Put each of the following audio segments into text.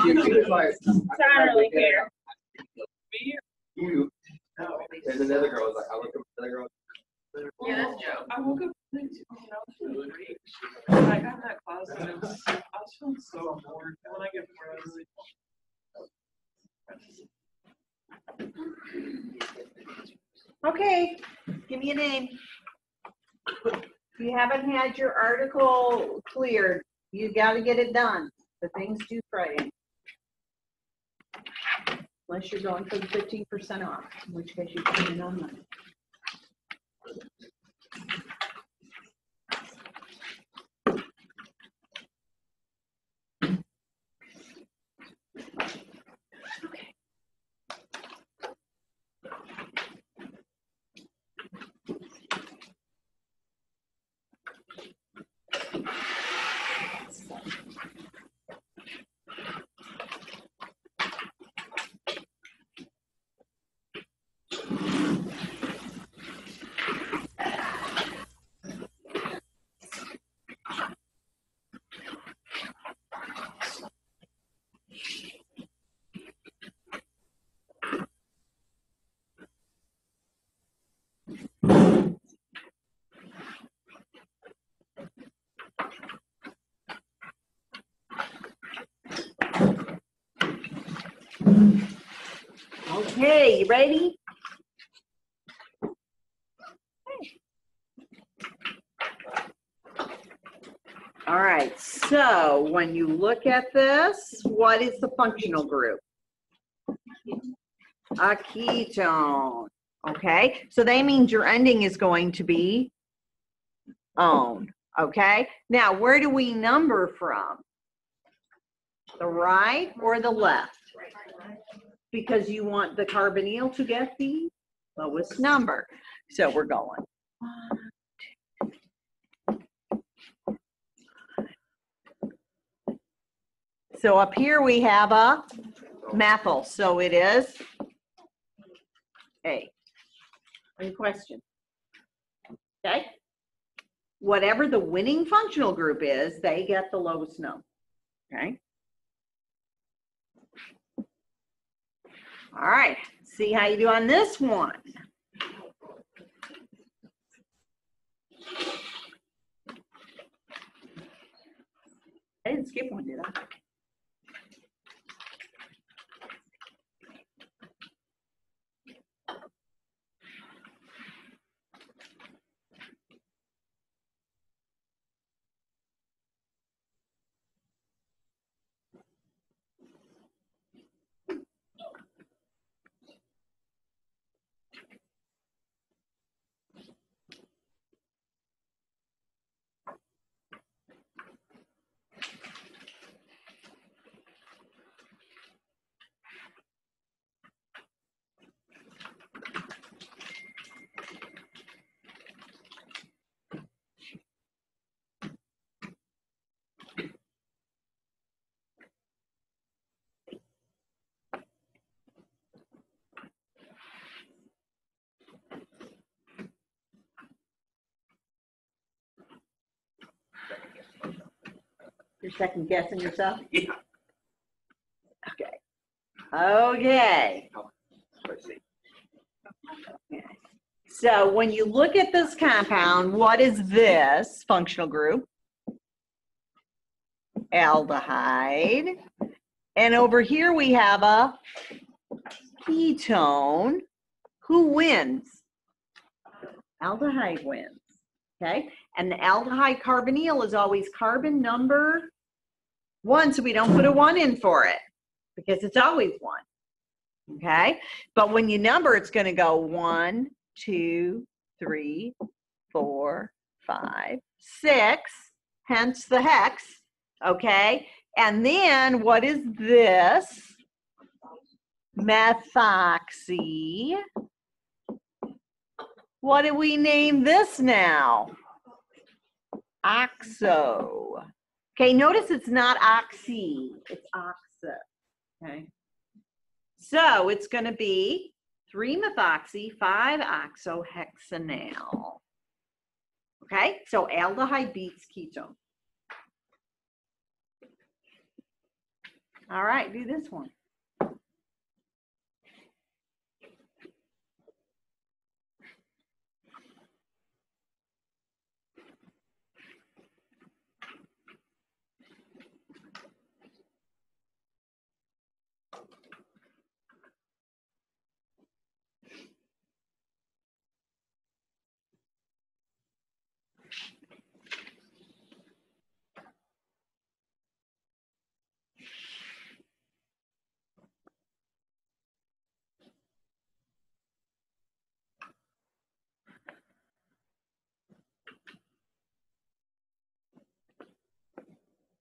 She was like, I don't really care. You. And another girl was like, I look at another girl. Yeah, that's Joe. I woke up and I was feeling great. And I got in that class and I was feeling so bored. And when I get bored, I was like, Okay, give me a name. If you haven't had your article cleared, you got to get it done. The thing's due Friday. Unless you're going for the 15% off, in which case you put it on Monday. Okay, you ready? All right, so when you look at this, what is the functional group? A ketone. Okay, so that means your ending is going to be -one. Okay, now where do we number from? The right or the left? Because you want the carbonyl to get the lowest number. So we're going 1, 2. So up here we have a methyl, so it is A. Any question? Okay. Whatever the winning functional group is, they get the lowest number. Okay. All right, see how you do on this one. I didn't skip one, did I? You're second guessing yourself? Yeah. Okay. Okay. So when you look at this compound, what is this functional group? Aldehyde. And over here we have a ketone. Who wins? Aldehyde wins. Okay. And the aldehyde carbonyl is always carbon number 1, so we don't put a 1 in for it because it's always 1. Okay. But when you number, it's going to go 1, 2, 3, 4, 5, 6, hence the hex. Okay. And then what is this? Methoxy. What do we name this now? Oxo. Okay, notice it's not oxy, it's oxo. Okay. So it's going to be 3-methoxy, 5-oxohexanal. Okay, so aldehyde beats ketone. All right, do this one.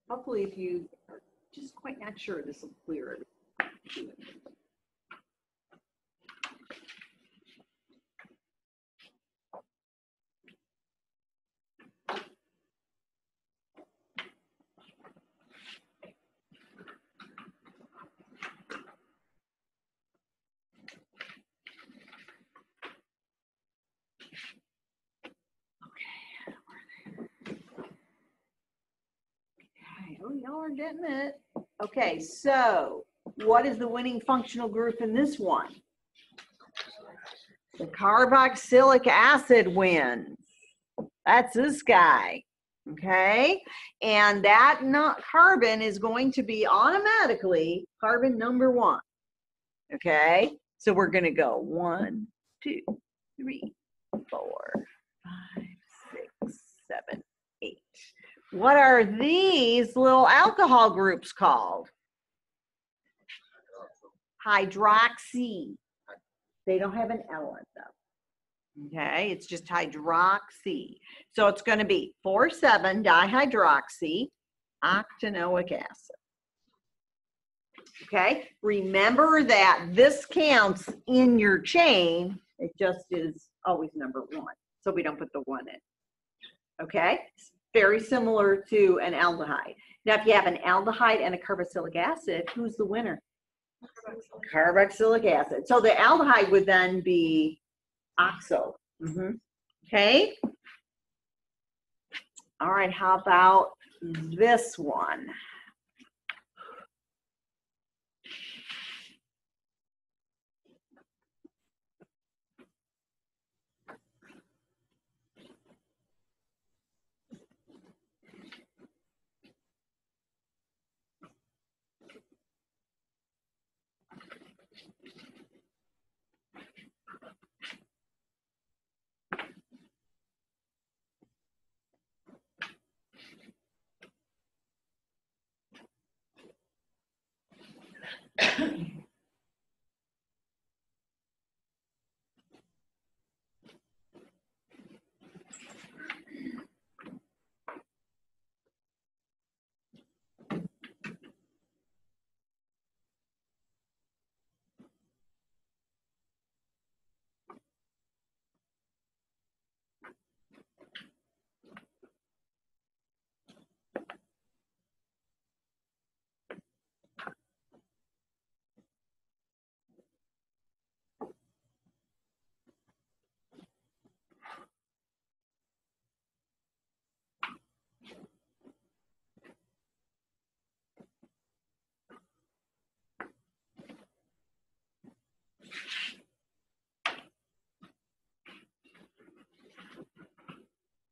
Hopefully, if you are just quite not sure, this will clear it. Oh, y'all are getting it. Okay, so what is the winning functional group in this one? The carboxylic acid wins. That's this guy. Okay, and that carbon is going to be automatically carbon number 1. Okay, so we're going to go 1, 2, 3, 4, 5, 6, 7, 8. What are these little alcohol groups called? Hydroxy. They don't have an L in them. Okay, it's just hydroxy. So it's going to be 4,7-dihydroxy octanoic acid. Okay, remember that this counts in your chain. It just is always number 1. So we don't put the 1 in. Okay, very similar to an aldehyde. Now, if you have an aldehyde and a carboxylic acid, who's the winner? Carboxylic acid. So the aldehyde would then be oxo. Okay. All right, how about this one?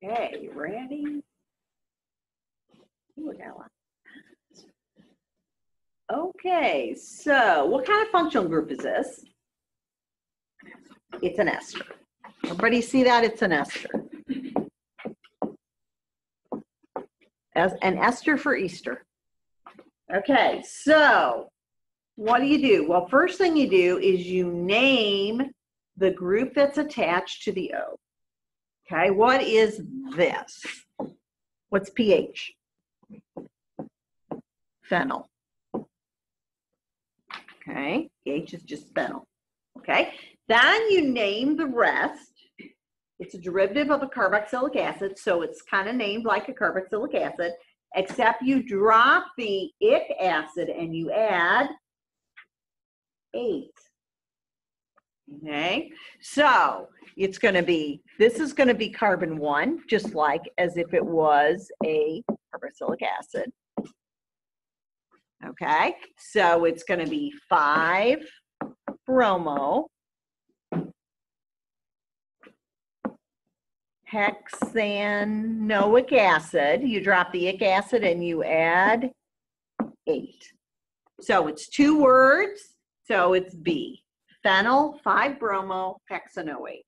Okay, you ready? Ooh, I got a lot. Okay, so what kind of functional group is this? It's an ester. Everybody see that? It's an ester. As an ester for Easter. Okay, so what do? Well, first thing you do is you name the group that's attached to the O. Okay, what is this? What's pH? Phenyl. Okay, pH is just phenyl. Okay, then you name the rest. It's a derivative of a carboxylic acid, so it's kind of named like a carboxylic acid, except you drop the ic acid and you add 8. Okay, so it's going to be, this is going to be carbon 1, just like as if it was a carboxylic acid. Okay, so it's going to be 5-bromo hexanoic acid. You drop the ic acid and you add 8. So it's 2 words, so it's B. Phenyl 5-bromo hexanoate.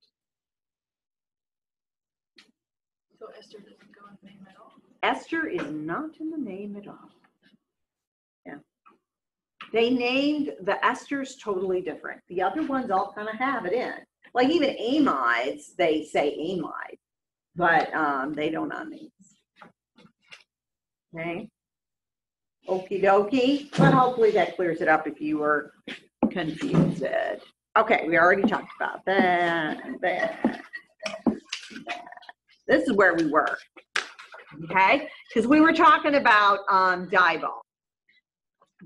So ester doesn't go in the name at all? Ester is not in the name at all. Yeah. They named the esters totally different. The other ones all kind of have it in. Like even amides, they say amide, but they don't on these. Okay. Okie dokie. But hopefully that clears it up if you were confused. Okay, we already talked about that. This is where we were. Okay, because we were talking about dibol.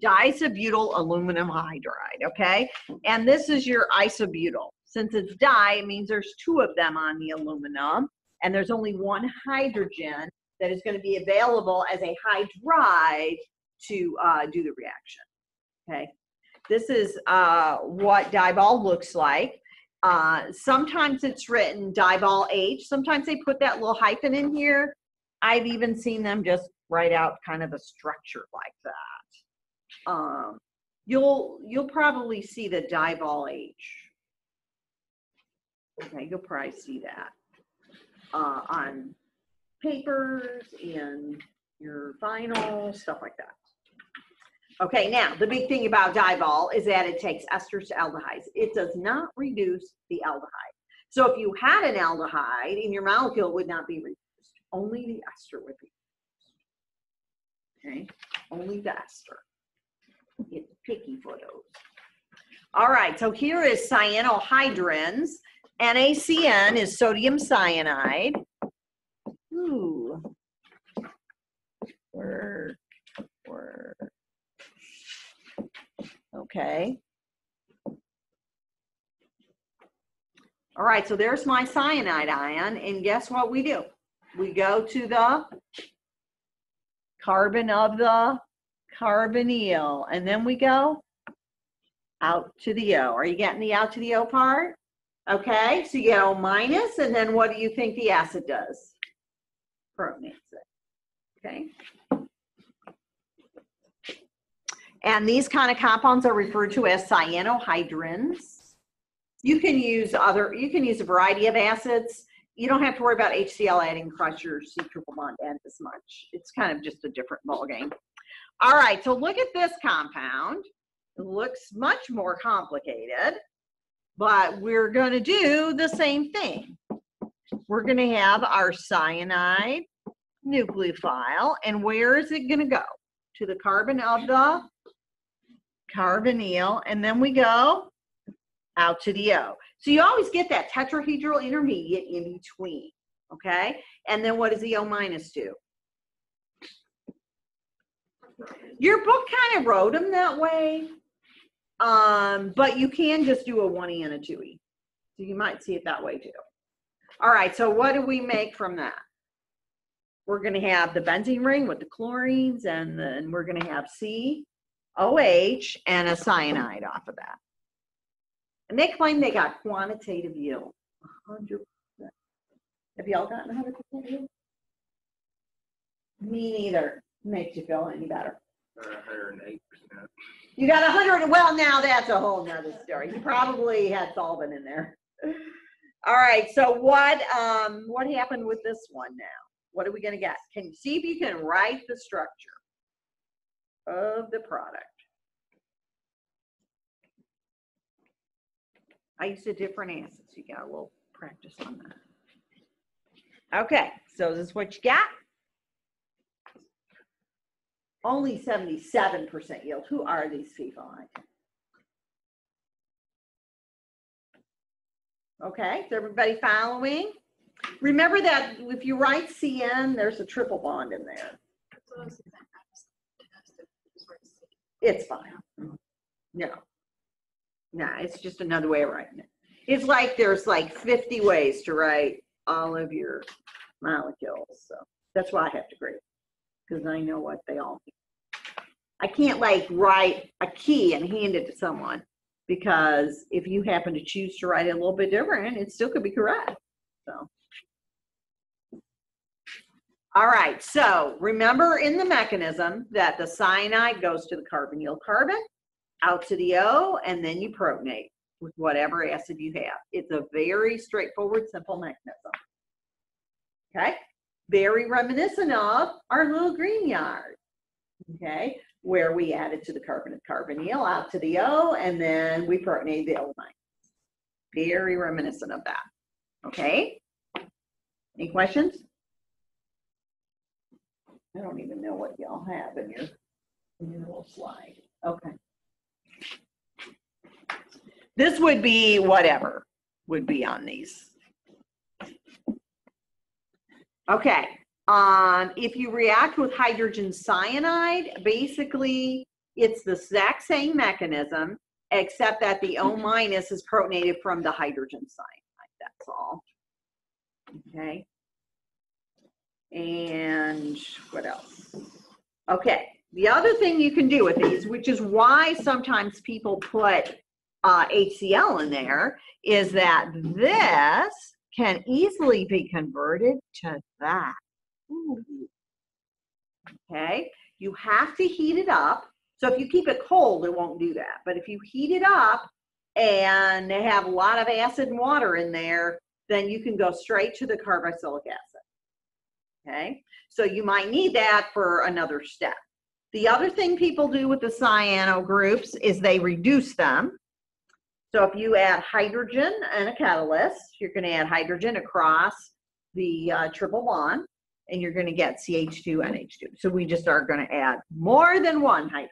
Diisobutyl aluminum hydride, okay? And this is your isobutyl. Since it's di, it means there's 2 of them on the aluminum, and there's only 1 hydrogen that is going to be available as a hydride to do the reaction, okay? This is what dibol looks like. Sometimes it's written dibol H. Sometimes they put that little hyphen in here. I've even seen them just write out kind of a structure like that. You'll probably see the dibol H. Okay, you'll probably see that on papers, in your final, stuff like that. Okay, now the big thing about dibol is that it takes esters to aldehydes. It does not reduce the aldehyde. So if you had an aldehyde in your molecule, it would not be reduced. Only the ester would be reduced. Okay, only the ester. Get picky for those. All right, so here is cyanohydrins. NaCN is sodium cyanide. Ooh. Work. Okay. All right, so there's my cyanide ion, and guess what we do? We go to the carbon of the carbonyl, and then we go out to the O. Are you getting the out to the O part? Okay, so you get O minus, and then what do you think the acid does? Protonates it. Okay. And these kind of compounds are referred to as cyanohydrins. You can use a variety of acids. You don't have to worry about HCl adding across your C triple bond end as much. It's kind of just a different ballgame. All right, so look at this compound. It looks much more complicated, but we're going to do the same thing. We're going to have our cyanide nucleophile, and where is it going to go? To the carbon of the carbonyl, and then we go out to the O. So you always get that tetrahedral intermediate in between, okay? And then what does the O minus do? Your book kind of wrote them that way, but you can just do a 1E and a 2E. So you might see it that way too. All right, so what do we make from that? We're going to have the benzene ring with the chlorines, and then we're going to have COH and a cyanide off of that. And they claim they got quantitative yield, 100%. Have y'all gotten 100% yield? Me neither. Makes you feel any better. 108%. You got 100. Well, now that's a whole nother story. You probably had solvent in there. All right. So what happened with this one now? What are we going to get? Can you see if you can write the structure of the product? I used a different acids. You got a little practice on that. Okay, so this is what you got. Only 77% yield. Who are these people? Okay, is everybody following? Remember that if you write CN, there's a triple bond in there. It's fine. No, it's just another way of writing it. It's like there's like 50 ways to write all of your molecules. So that's why I have to grade, because I know what they all mean. I can't like write a key and hand it to someone, because if you happen to choose to write it a little bit different, it still could be correct. So, all right, so remember in the mechanism that the cyanide goes to the carbonyl carbon, out to the O, and then you protonate with whatever acid you have. It's a very straightforward, simple mechanism. Okay, very reminiscent of our little green yard, okay, where we added to the carbon of carbonyl, out to the O, and then we protonated the O minus. Very reminiscent of that. Okay, any questions? I don't even know what y'all have in your little slide. Okay. This would be whatever would be on these. Okay. If you react with hydrogen cyanide, basically it's the exact same mechanism, except that the O minus is protonated from the hydrogen cyanide. That's all. Okay. And what else? Okay. The other thing you can do with these, which is why sometimes people put HCl in there, is that this can easily be converted to that. Ooh. Okay, you have to heat it up. So if you keep it cold, it won't do that. But if you heat it up and they have a lot of acid and water in there, then you can go straight to the carboxylic acid. Okay, so you might need that for another step. The other thing people do with the cyano groups is they reduce them. So if you add hydrogen and a catalyst, you're going to add hydrogen across the triple bond, and you're going to get CH2NH2. So we just are going to add more than one hydrogen.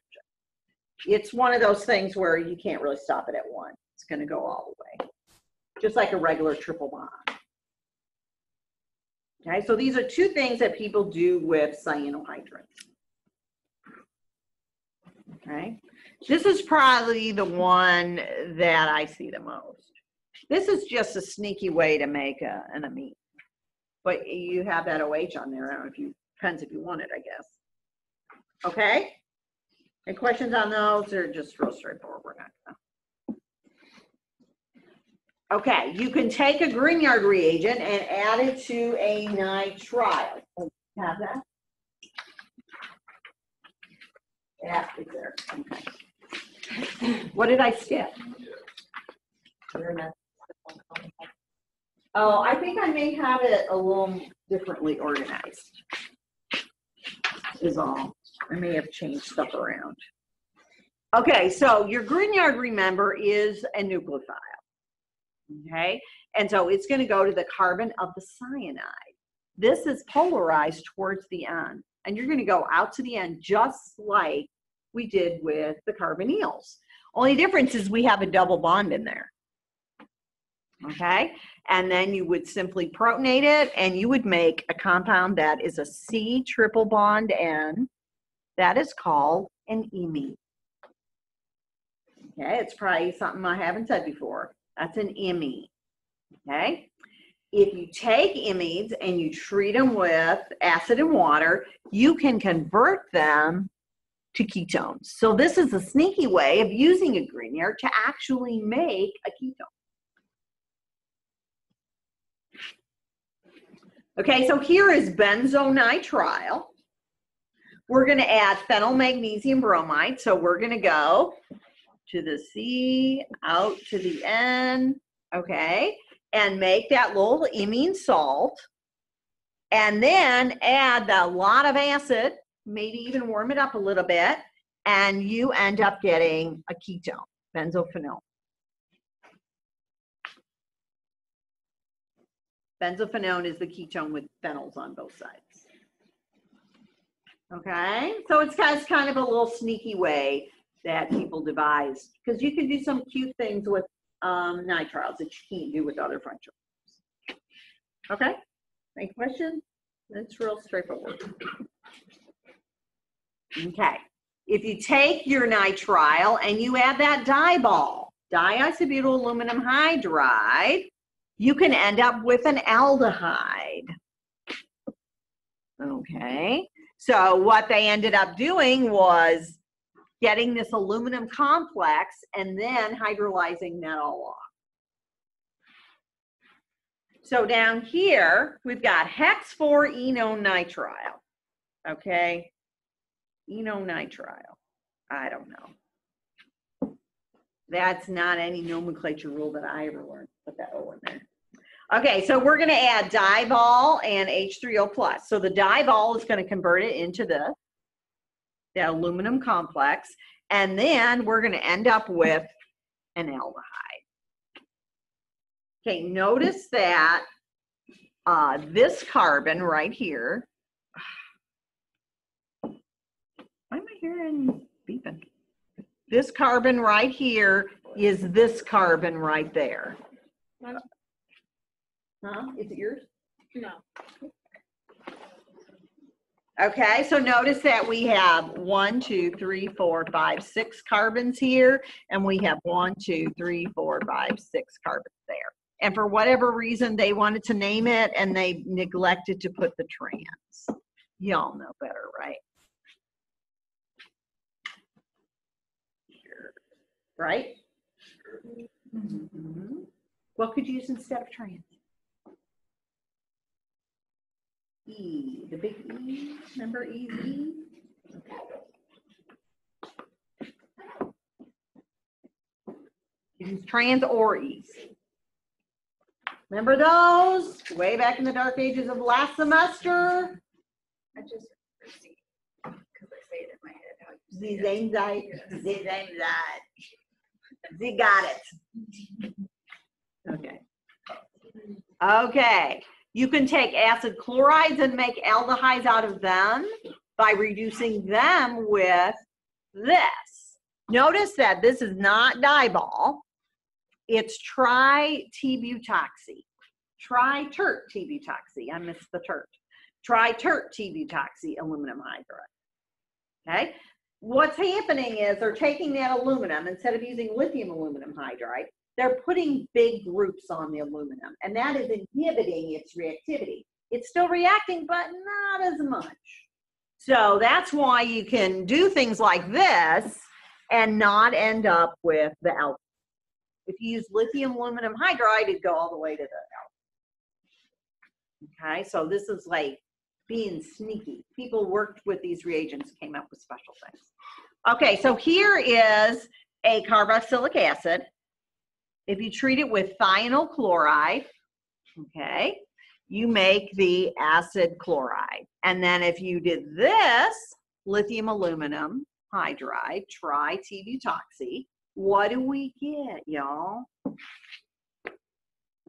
It's one of those things where you can't really stop it at one. It's going to go all the way, just like a regular triple bond. Okay, so these are two things that people do with cyanohydrins. Okay, this is probably the one that I see the most. This is just a sneaky way to make an amine, but you have that OH on there. I don't know if you, depends if you want it, I guess. Okay, any questions on those? They're just real straightforward. We're not gonna. Okay, you can take a Grignard reagent and add it to a nitrile. Have that? Yeah, it's there. Okay. What did I skip? Oh, I think I may have it a little differently organized, is all. I may have changed stuff around. Okay, so your Grignard, remember, is a nucleophile. Okay, and so it's going to go to the carbon of the cyanide. This is polarized towards the end, and you're going to go out to the end just like we did with the carbonyls. Only difference is we have a double bond in there. Okay, and then you would simply protonate it, and you would make a compound that is a C triple bond N. That is called an imine. Okay, it's probably something I haven't said before. That's an imine. Okay, if you take imines and you treat them with acid and water, you can convert them to ketones. So this is a sneaky way of using a Grignard to actually make a ketone. Okay, so here is benzonitrile. We're going to add phenyl magnesium bromide. So we're going to go to the C, out to the N, okay, and make that little imine salt, and then add a lot of acid, maybe even warm it up a little bit, and you end up getting a ketone, benzophenone. Benzophenone is the ketone with phenols on both sides. Okay, so it's kind of a little sneaky way that people devised, because you can do some cute things with nitriles that you can't do with other functional groups. Okay, any questions? That's real straightforward. Okay, if you take your nitrile and you add that dibol, diisobutyl aluminum hydride, you can end up with an aldehyde. Okay, so what they ended up doing was getting this aluminum complex, and then hydrolyzing that all off. So down here, we've got hex 4-enonitrile, okay? Enonitrile, I don't know. That's not any nomenclature rule that I ever learned. Put that O in there. Okay, so we're gonna add divol and H3O+. So the divol is gonna convert it into the aluminum complex, and then we're gonna end up with an aldehyde. Okay, notice that this carbon right here, why am I hearing beeping? This carbon right here is this carbon right there. Huh? Is it yours? No. Okay, so notice that we have 1, 2, 3, 4, 5, 6 carbons here, and we have 1, 2, 3, 4, 5, 6 carbons there. And for whatever reason, they wanted to name it, and they neglected to put the trans. Y'all know better, right? Right? Mm-hmm. What could you use instead of trans? E, the big E, remember E? Use trans or E's. Remember those? Way back in the dark ages of last semester? I just see because I say it in my head how you say it. They got it. Okay. Okay. You can take acid chlorides and make aldehydes out of them by reducing them with this. Notice that this is not dibol. It's tri-T-butoxy. Tri-tert T-butoxy. I missed the tert. Tri-tert T-butoxy aluminum hydride. Okay? What's happening is they're taking that aluminum, instead of using lithium aluminum hydride, they're putting big groups on the aluminum, and that is inhibiting its reactivity. It's still reacting, but not as much. So that's why you can do things like this and not end up with the aldehyde. If you use lithium aluminum hydride, it'd go all the way to the aldehyde. Okay, so this is like being sneaky. People worked with these reagents, came up with special things. Okay, so here is a carboxylic acid. If you treat it with thionyl chloride, okay, you make the acid chloride. And then if you did this, lithium aluminum hydride, tri-T-butoxy, what do we get, y'all?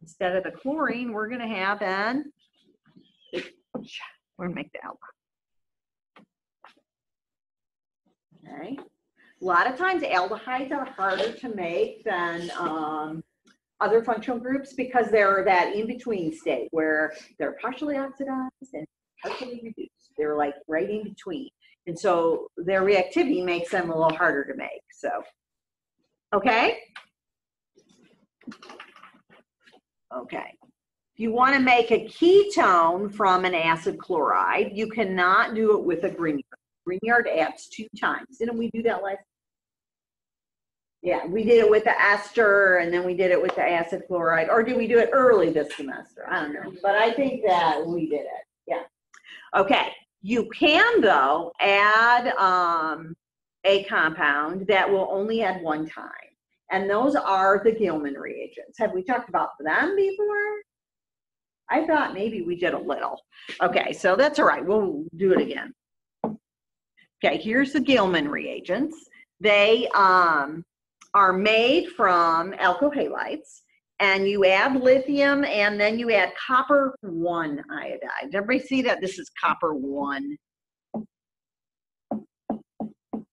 Instead of the chlorine, we're going to have an, we're going to make the aldehyde. Okay. A lot of times aldehydes are harder to make than other functional groups because they're that in-between state where they're partially oxidized and partially reduced. They're like right in between. And so their reactivity makes them a little harder to make. So, okay? Okay. If you want to make a ketone from an acid chloride, you cannot do it with a Grignard. Grignard adds 2 times. Didn't we do that last? Yeah, we did it with the ester, and then we did it with the acid chloride. Or did we do it early this semester? I don't know. But I think that we did it. Yeah. Okay. You can, though, add a compound that will only add 1 time. And those are the Gilman reagents. Have we talked about them before? I thought maybe we did a little. Okay, so that's all right. We'll do it again. Okay, here's the Gilman reagents. They are made from alkyl halides, and you add lithium, and then you add copper 1 iodide. Does everybody see that? This is copper 1.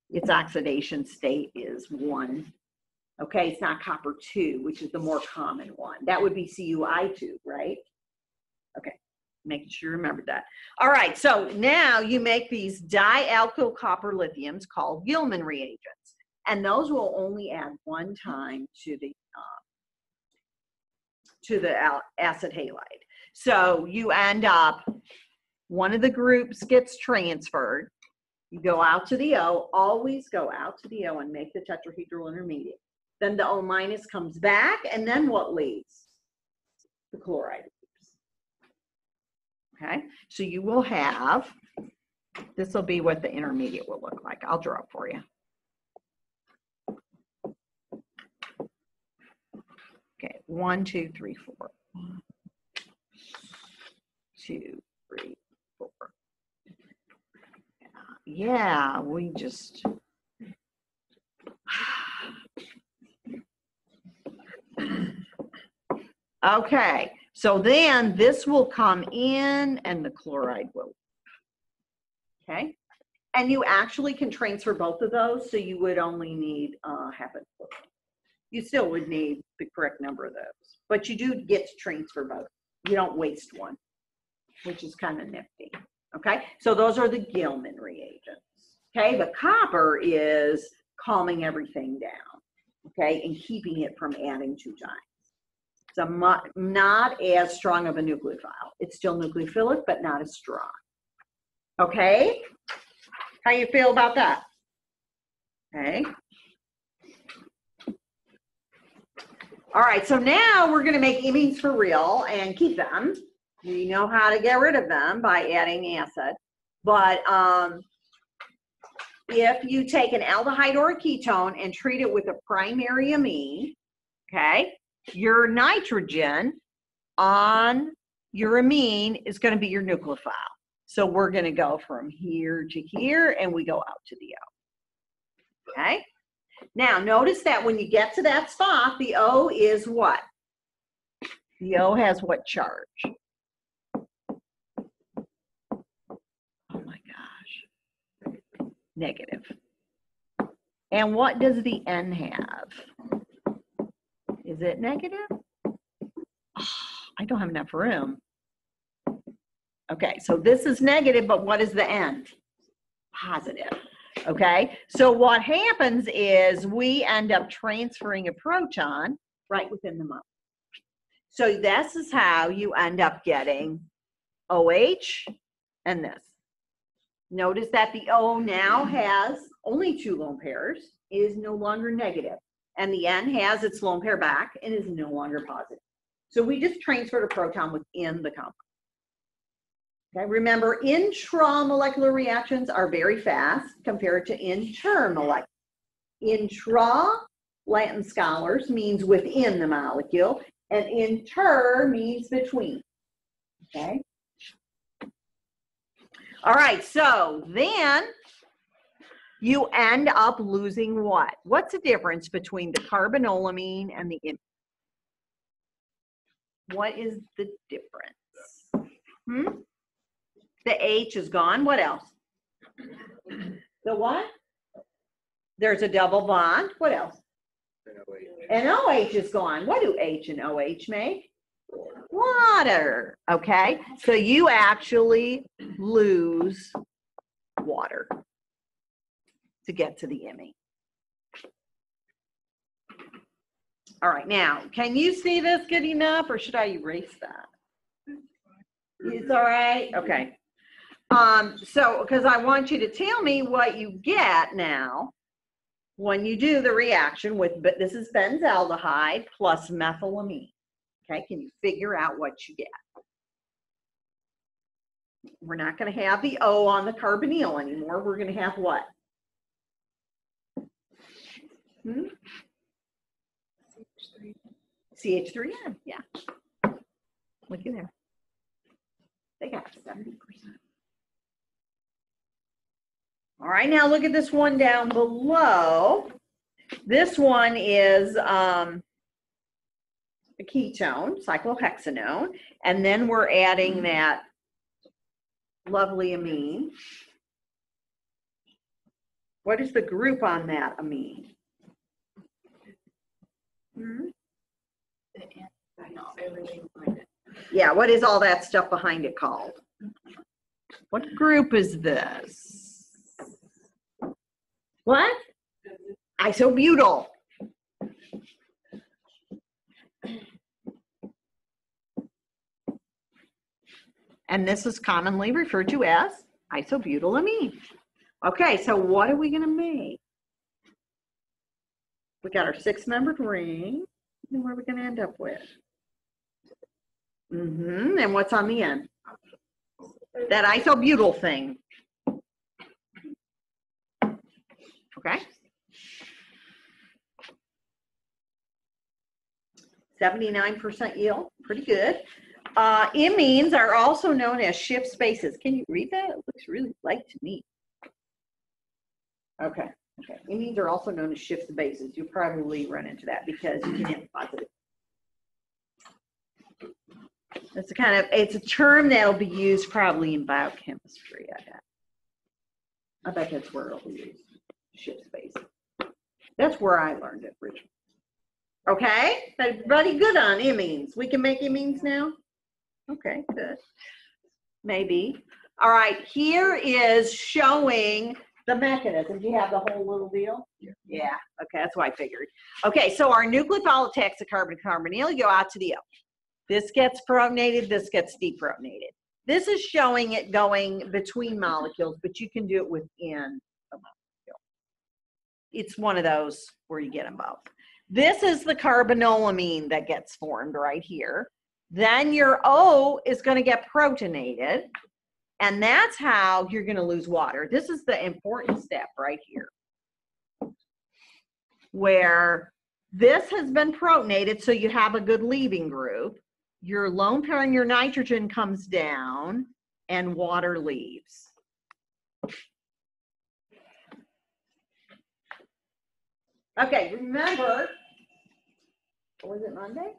Its oxidation state is 1. Okay, it's not copper 2, which is the more common one. That would be CuI2, right? Okay, making sure you remember that. All right, so now you make these dialkyl copper lithiums called Gilman reagents, and those will only add 1 time to the acid halide. So you end up, one of the groups gets transferred. You go out to the O, always go out to the O and make the tetrahedral intermediate. Then the O minus comes back, and then what leaves? The chloride leaves. Okay, so you will have, this will be what the intermediate will look like. I'll draw it for you. Okay, 1, 2, 3, 4. 1, 2, 3, 4. Yeah, we just. Okay, so then this will come in and the chloride will. Okay, and you actually can transfer both of those, so you would only need half a chloride. You still would need the correct number of those, but you do get to transfer both. You don't waste one, which is kind of nifty. Okay, so those are the Gilman reagents. Okay, the copper is calming everything down, okay, and keeping it from adding 2 times. It's not as strong of a nucleophile. It's still nucleophilic, but not as strong. Okay, how you feel about that? Okay. All right, so now we're going to make imines for real and keep them. We know how to get rid of them by adding acid. But if you take an aldehyde or a ketone and treat it with a primary amine, okay, your nitrogen on your amine is going to be your nucleophile. So we're going to go from here to here, and we go out to the O. Okay? Now, notice that when you get to that spot, the O is what? The O has what charge? Oh my gosh. Negative. And what does the N have? Is it negative? Oh, I don't have enough room. Okay, so this is negative, but what is the N? Positive. Okay, so what happens is we end up transferring a proton right within the molecule. So this is how you end up getting OH and this. Notice that the O now has only 2 lone pairs, is no longer negative, and the N has its lone pair back and is no longer positive. So we just transferred a proton within the compound. Okay, remember, intramolecular reactions are very fast compared to intermolecular. Intra, Latin scholars, means within the molecule, and inter means between. Okay? All right, so then you end up losing what? What's the difference between the carbanolamine and the imine? What is the difference? The H is gone. What else? The what? There's a double bond. What else? And OH is gone. What do H and OH make? Water. Okay, so you actually lose water to get to the imine. All right, now, can you see this good enough, or should I erase that? It's all right? Okay. So, because I want you to tell me what you get now when you do the reaction with, but this is benzaldehyde plus methylamine. Okay, can you figure out what you get? We're not going to have the O on the carbonyl anymore. We're going to have what? CH3N, yeah. Look at there. They got 70%. All right, now look at this one down below. This one is a ketone, cyclohexanone, and then we're adding that lovely amine. What is the group on that amine? Yeah, what is all that stuff behind it called? What group is this? What? Isobutyl. And this is commonly referred to as isobutylamine. Okay, so what are we going to make? We got our 6-membered ring. And what are we going to end up with? And what's on the end? That isobutyl thing. Okay. 79% yield, pretty good. Imines are also known as shift spaces. Can you read that? It looks really light to me. Okay. Okay. Imines are also known as shift bases. You'll probably run into that because you can have positive. It's it's a term that'll be used probably in biochemistry, I bet. I bet that's where it'll be used. Shift spaces. That's where I learned it, Richard. Okay? Everybody good on imines? We can make imines now? Okay, good. Maybe. All right, here is showing the mechanism. Do you have the whole little deal? Yeah. Okay, that's what I figured. Okay, so our nucleophile attacks the carbon-carbonyl, you go out to the O. This gets protonated, this gets deprotonated. This is showing it going between molecules, but you can do it within a molecule. It's one of those where you get them both. This is the carbanolamine that gets formed right here. Then your O is going to get protonated, and that's how you're going to lose water. This is the important step right here, where this has been protonated, so you have a good leaving group. Your lone pair and your nitrogen comes down, and water leaves. Okay, remember, was it Monday?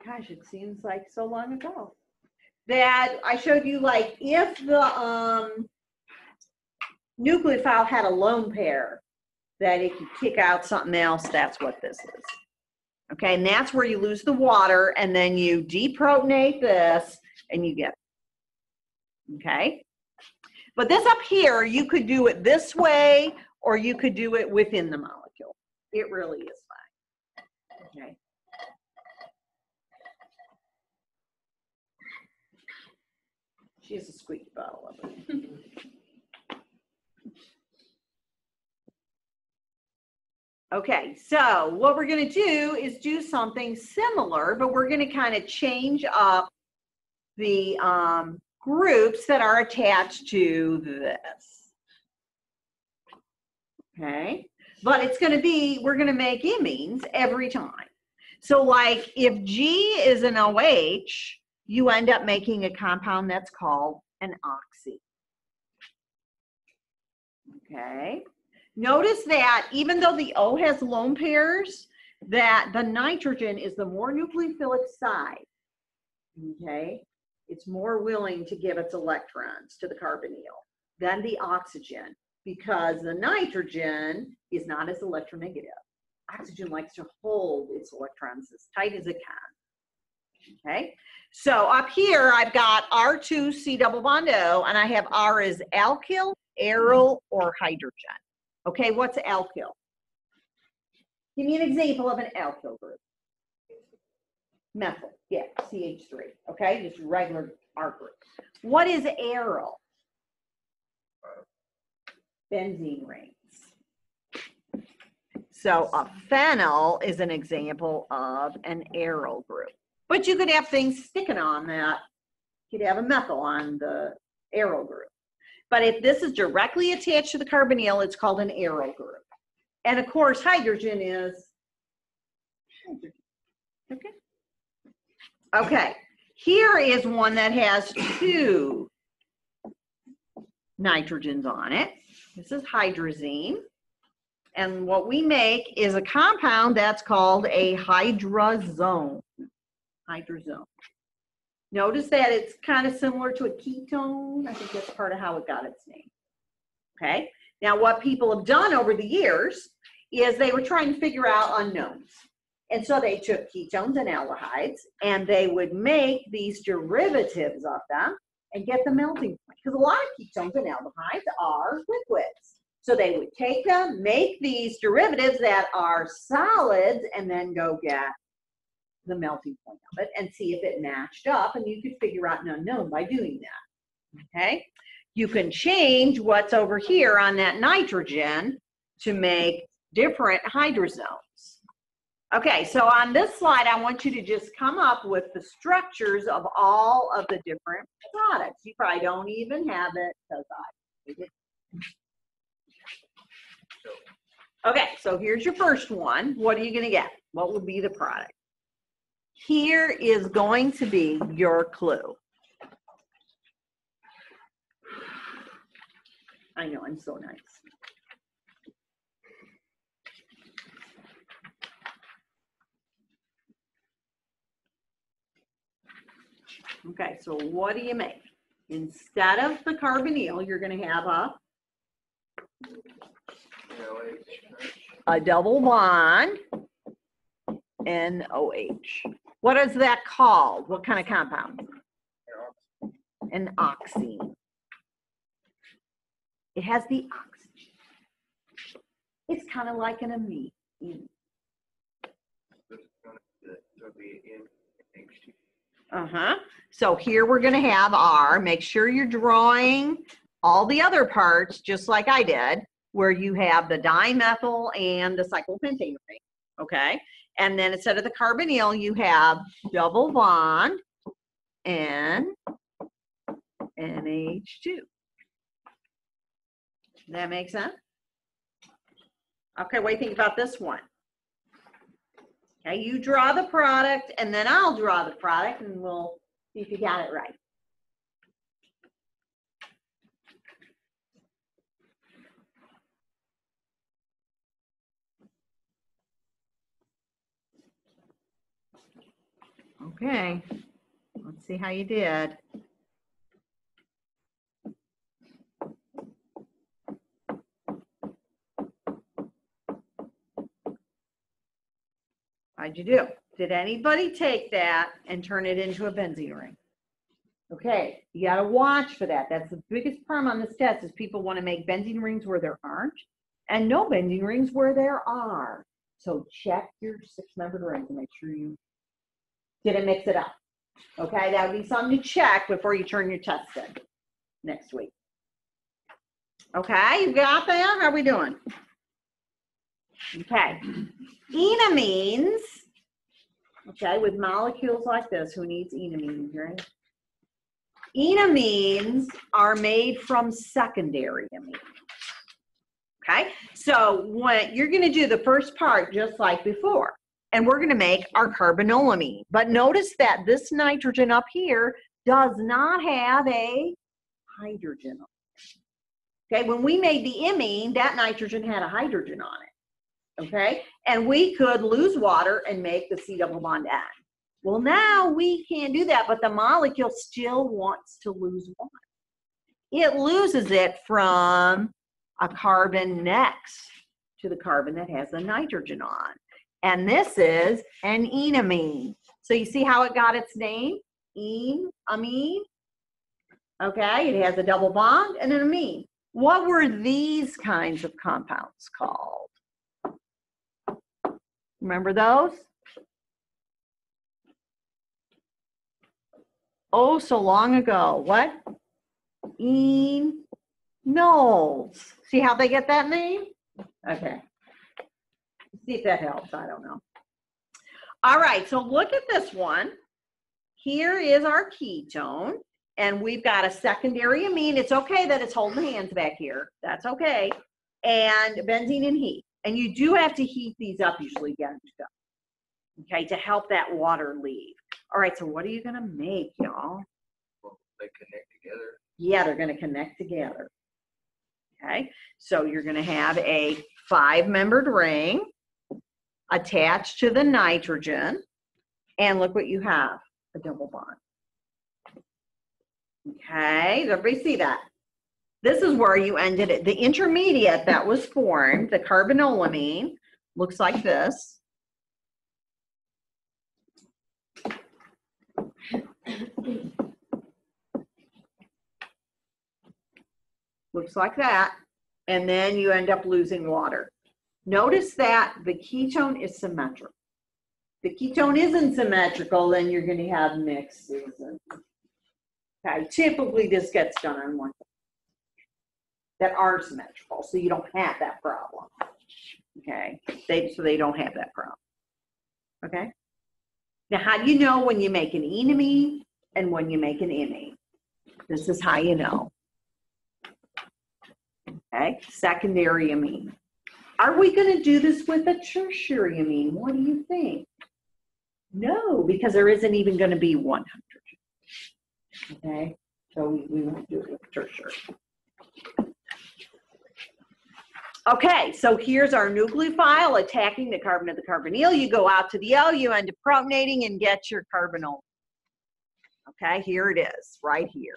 Gosh, it seems like so long ago. That I showed you, like, if the nucleophile had a lone pair, that it could kick out something else, that's what this is. Okay, and that's where you lose the water, and then you deprotonate this, and you get it. Okay? But this up here, you could do it this way, or you could do it within the molecule. It really is fine. Okay. She has a squeaky bottle of it. Okay, so what we're going to do is do something similar, but we're going to kind of change up the groups that are attached to this. Okay, but it's going to be, we're going to make imines every time. So like if G is an OH, you end up making a compound that's called an oxy. Okay. Notice that even though the O has lone pairs, that the nitrogen is the more nucleophilic side. Okay. It's more willing to give its electrons to the carbonyl than the oxygen, because the nitrogen is not as electronegative. Oxygen likes to hold its electrons as tight as it can. Okay. So up here, I've got R2 C double bond O, and I have R as alkyl, aryl, or hydrogen. Okay, what's alkyl? Give me an example of an alkyl group. Methyl, yeah, CH3. Okay, just regular R group. What is aryl? Benzene rings. So a phenyl is an example of an aryl group. But you could have things sticking on that. You could have a methyl on the aryl group. But if this is directly attached to the carbonyl, it's called an aryl group. And of course, hydrogen is hydrogen. Okay. Okay. Here is one that has 2 nitrogens on it. This is hydrazine. And what we make is a compound that's called a hydrazone. Hydrazone. Notice that it's kind of similar to a ketone. I think that's part of how it got its name. Okay. Now, what people have done over the years is they were trying to figure out unknowns. And so they took ketones and aldehydes, and they would make these derivatives of them and get the melting point. Because a lot of ketones and aldehydes are liquids. So they would take them, make these derivatives that are solids, and then go get the melting point of it and see if it matched up, and you could figure out an unknown by doing that. Okay, you can change what's over here on that nitrogen to make different hydrozones. Okay, so on this slide, I want you to just come up with the structures of all of the different products. You probably don't even have it because I did. Okay, so here's your first one. What are you going to get? What will be the product? Here is going to be your clue. I know, I'm so nice. Okay, so what do you make? Instead of the carbonyl, you're going to have a double bond, NOH. What is that called? What kind of compound? An oxime. It has the oxygen. It's kind of like an amine. So here we're going to have our, make sure you're drawing all the other parts just like I did, where you have the dimethyl and the cyclopentane ring, okay? And then instead of the carbonyl, you have double bond and NH2. Does that make sense? Okay, what do you think about this one? Okay, you draw the product, and then I'll draw the product, and we'll see if you got it right. Okay, let's see how you did. How'd you do? Did anybody take that and turn it into a benzene ring? Okay, you got to watch for that. That's the biggest problem on this test is people want to make benzene rings where there aren't and no benzene rings where there are. So check your 6-membered ring to make sure you didn't mix it up. Okay, that would be something to check before you turn your test in next week. Okay, you got that? How are we doing? Okay. Enamines, okay, with molecules like this, who needs enamines, right? Enamines are made from secondary amines. Okay, so when you're going to do the first part just like before, and we're going to make our carbonylamine. But notice that this nitrogen up here does not have a hydrogen on it. Okay, when we made the imine, that nitrogen had a hydrogen on it. Okay, and we could lose water and make the C double bond N. Well, now we can't do that, but the molecule still wants to lose water. It loses it from a carbon next to the carbon that has the nitrogen on. And this is an enamine. So you see how it got its name? Enamine. Okay, it has a double bond and an amine. What were these kinds of compounds called? Remember those? Oh, so long ago. What? Enols. See how they get that name? Okay. See if that helps. I don't know. All right, so look at this one. Here is our ketone, and we've got a secondary amine. It's okay that it's holding hands back here. That's okay. And benzene and heat. And you do have to heat these up usually to get them to go. Okay, to help that water leave. All right, so what are you going to make, y'all? Well, they connect together. Yeah, they're going to connect together. Okay, so you're going to have a 5-membered ring attached to the nitrogen. And look what you have, a double bond. Okay, does everybody see that? This is where you ended it. The intermediate that was formed, the carbonylamine, looks like this. Looks like that. And then you end up losing water. Notice that the ketone is symmetrical. If the ketone isn't symmetrical, then you're going to have mixes. Okay, typically this gets done on one. that are symmetrical, so you don't have that problem. Okay, so they don't have that problem. Okay. Now, how do you know when you make an enamine and when you make an imine? This is how you know. Okay, secondary amine. Are we going to do this with a tertiary amine? What do you think? No, because there isn't even going to be 100. Okay, so we won't do it with tertiary. Okay, so here's our nucleophile attacking the carbon of the carbonyl. You go out to the O, you end up protonating and get your carbonyl. Okay, here it is, right here.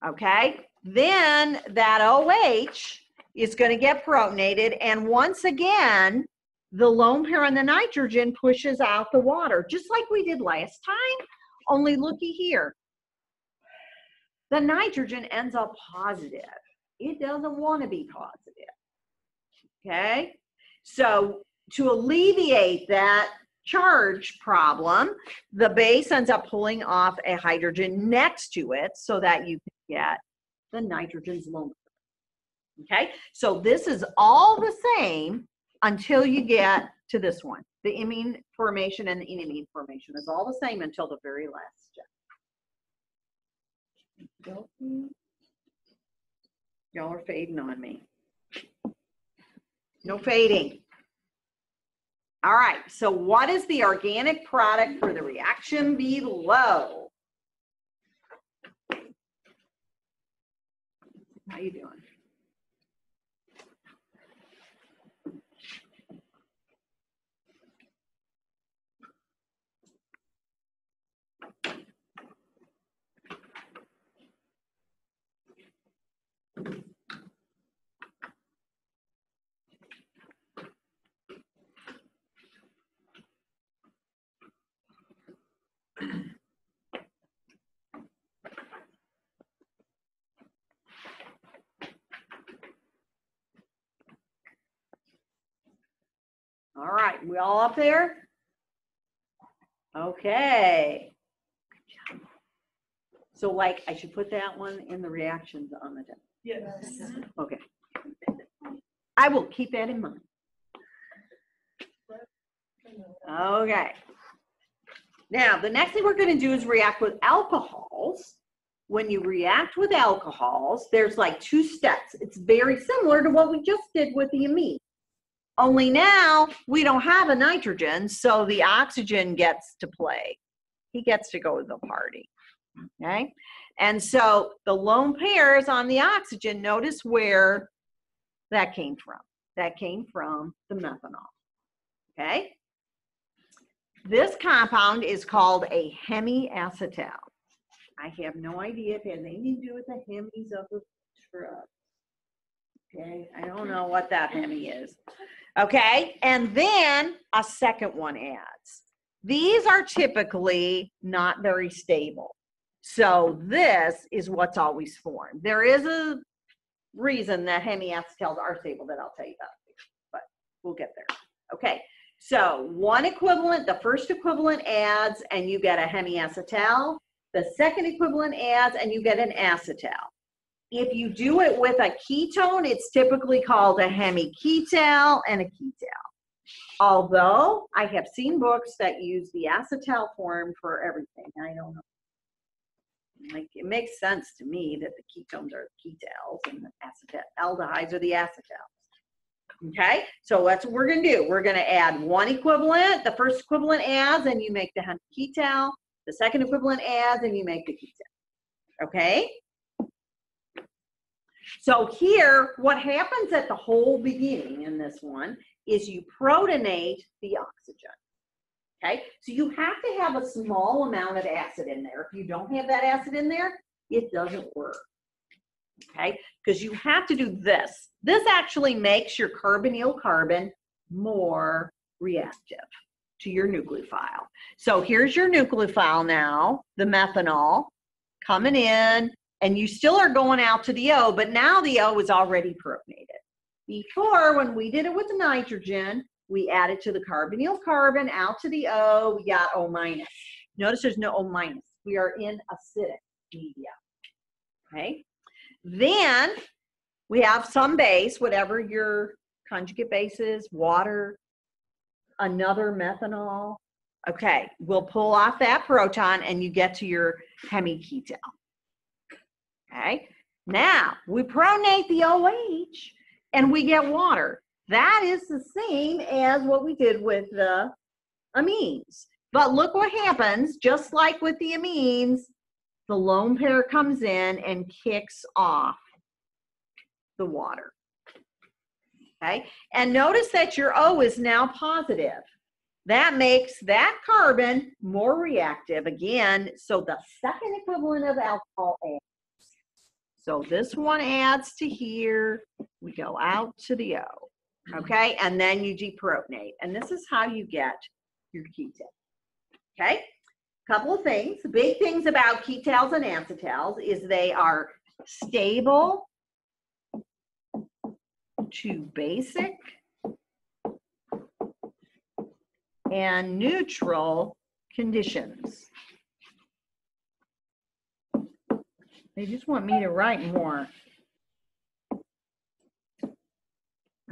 Okay, then that OH is going to get protonated, and once again, the lone pair on the nitrogen pushes out the water, just like we did last time, only looky here. The nitrogen ends up positive. It doesn't want to be positive. Okay, so to alleviate that charge problem, the base ends up pulling off a hydrogen next to it so that you can get the nitrogen's lone pair. Okay, so this is all the same until you get to this one. The imine formation and the enamine formation is all the same until the very last step. Y'all are fading on me. No fading. All right, so what is the organic product for the reaction below? How you doing? All right, we all up there? Okay. So like, I should put that one in the reactions on the test. Yes. Okay. I will keep that in mind. Okay. Now, the next thing we're going to do is react with alcohols. When you react with alcohols, there's like 2 steps. It's very similar to what we just did with the amine. Only now we don't have a nitrogen, so the oxygen gets to play. He gets to go to the party. Okay? And so the lone pairs on the oxygen, notice where that came from. That came from the methanol. Okay? This compound is called a hemiacetal. I have no idea if it has anything to do with the hemis of the truck. Okay, I don't know what that hemi is. Okay, and then a second one adds. These are typically not very stable. So this is what's always formed. There is a reason that hemiacetals are stable that I'll tell you about, but we'll get there. Okay, so one equivalent, the first equivalent adds and you get a hemiacetal. The second equivalent adds and you get an acetal. If you do it with a ketone, it's typically called a hemiketal and a ketal. Although I have seen books that use the acetal form for everything. I don't know. Like, it makes sense to me that the ketones are the ketals and the aldehydes are the acetals. Okay, so that's what we're going to do. We're going to add one equivalent. The first equivalent adds and you make the hemiketal. The second equivalent adds and you make the ketal. Okay? So here, what happens at the whole beginning in this one is you protonate the oxygen. Okay? So you have to have a small amount of acid in there. If you don't have that acid in there, it doesn't work. Okay? Because you have to do this. This actually makes your carbonyl carbon more reactive to your nucleophile. So here's your nucleophile now, the methanol coming in, and you still are going out to the O, but now the O is already protonated. Before, when we did it with the nitrogen, we added to the carbonyl carbon out to the O, we got O minus. Notice there's no O minus. We are in acidic media. Okay? Then we have some base, whatever your conjugate base is, water, another methanol. Okay, we'll pull off that proton and you get to your hemiketal. Okay, now we pronate the OH and we get water. That is the same as what we did with the amines. But look what happens, just like with the amines, the lone pair comes in and kicks off the water. Okay, and notice that your O is now positive. That makes that carbon more reactive again, so the second equivalent of alcohol adds. So this one adds to here, we go out to the O, okay, and then you deprotonate, and this is how you get your ketal. Okay, couple of things. The big things about ketals and acetals is they are stable to basic and neutral conditions. They just want me to write more.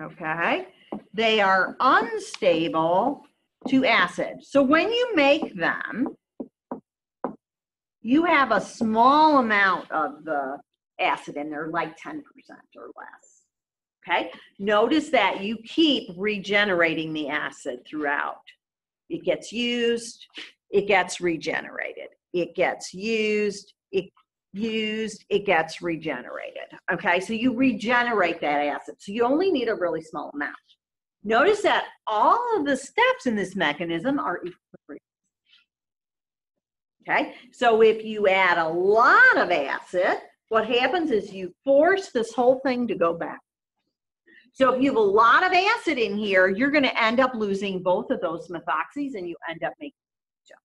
Okay, they are unstable to acid. So when you make them, you have a small amount of the acid in there, like 10% or less. Okay, notice that you keep regenerating the acid throughout. It gets used, it gets regenerated. It gets used, it gets regenerated. Okay, so you regenerate that acid. So you only need a really small amount. Notice that all of the steps in this mechanism are equilibrium. Okay, so if you add a lot of acid, what happens is you force this whole thing to go back. So if you have a lot of acid in here, you're going to end up losing both of those methoxys and you end up making ketone.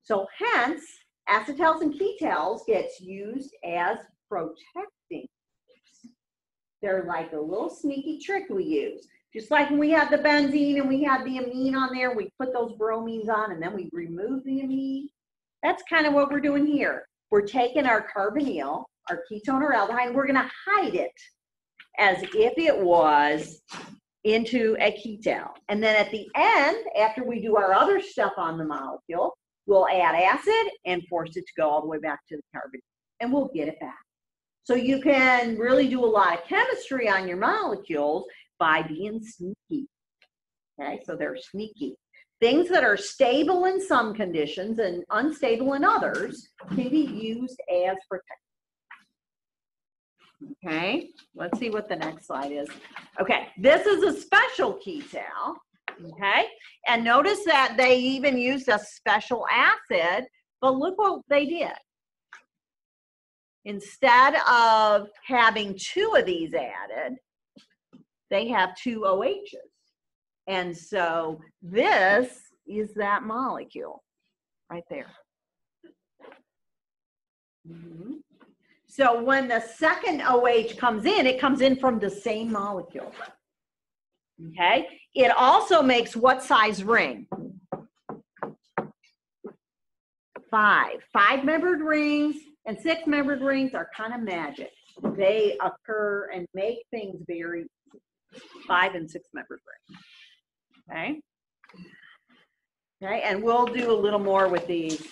So hence, acetals and ketals gets used as protecting. They're like a little sneaky trick we use. Just like when we had the benzene and we had the amine on there, we put those bromines on and then we remove the amine. That's kind of what we're doing here. We're taking our carbonyl, our ketone or aldehyde, and we're going to hide it as if it was into a ketal. And then at the end, after we do our other stuff on the molecule, we'll add acid and force it to go all the way back to the carbon, and we'll get it back. So you can really do a lot of chemistry on your molecules by being sneaky. Okay, so they're sneaky. Things that are stable in some conditions and unstable in others can be used as protection. Okay, let's see what the next slide is. Okay, this is a special ketal. Okay, and notice that they even used a special acid, but look what they did. Instead of having 2 of these added, they have 2 OHs. And so this is that molecule right there. Mm-hmm. So when the second OH comes in, it comes in from the same molecule. Okay? It also makes what size ring? 5. 5-membered rings and 6-membered rings are kind of magic. They occur and make things very 5- and 6-membered rings. Okay? Okay, and we'll do a little more with these,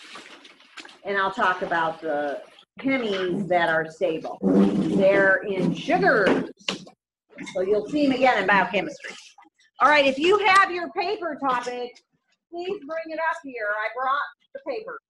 and I'll talk about the chemies that are stable. They're in sugars. So you'll see them again in biochemistry. All right, if you have your paper topic, please bring it up here. I brought the paper.